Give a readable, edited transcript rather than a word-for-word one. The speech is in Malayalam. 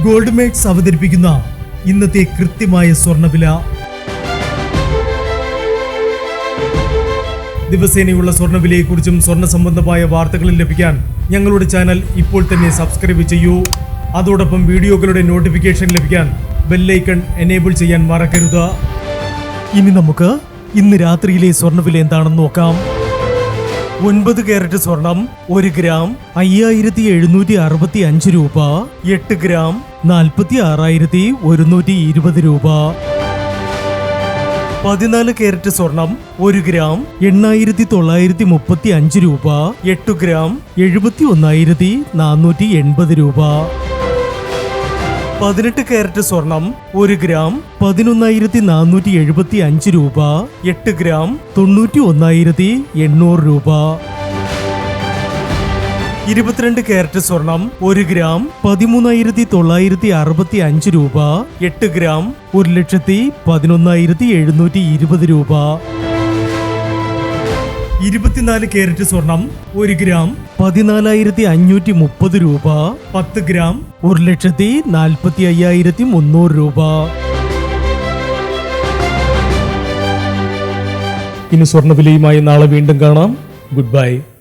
ഗോൾഡ് മേക്സ് അവതരിപ്പിക്കുന്ന ഇന്നത്തെ കൃത്യമായ സ്വർണ്ണവില. ദിവസേനയുള്ള സ്വർണ്ണവിലയെക്കുറിച്ചും സ്വർണ്ണ സംബന്ധമായ വാർത്തകളും ലഭിക്കാൻ ഞങ്ങളുടെ ചാനൽ ഇപ്പോൾ തന്നെ സബ്സ്ക്രൈബ് ചെയ്യൂ. അതോടൊപ്പം വീഡിയോകളുടെ നോട്ടിഫിക്കേഷൻ ലഭിക്കാൻ ബെല്ലൈക്കൺ എനേബിൾ ചെയ്യാൻ മറക്കരുത്. ഇനി നമുക്ക് ഇന്ന് രാത്രിയിലെ സ്വർണ്ണവില എന്താണെന്ന് നോക്കാം. 9 കാരറ്റ് സ്വർണം 1 ഗ്രാം 5765 രൂപ. 8 ഗ്രാം 46,120 രൂപ. 14 കാരറ്റ് സ്വർണം 1 ഗ്രാം 8,935 രൂപ. 8 ഗ്രാം 71,480 രൂപ. 18 കാരറ്റ് സ്വർണം 1 ഗ്രാം 11,475 രൂപ. 8 ഗ്രാം 91,800 രൂപ. 22 കാരറ്റ് സ്വർണം 1 ഗ്രാം 13,965 രൂപ. 8 ഗ്രാം 1,11,720 രൂപ. 24 കാരറ്റ് സ്വർണം 1 ഗ്രാം 14,530 രൂപ. 10 ഗ്രാം 1,45,300 രൂപ. ഇനി സ്വർണ്ണവിലയുമായി നാളെ വീണ്ടും കാണാം. Good bye.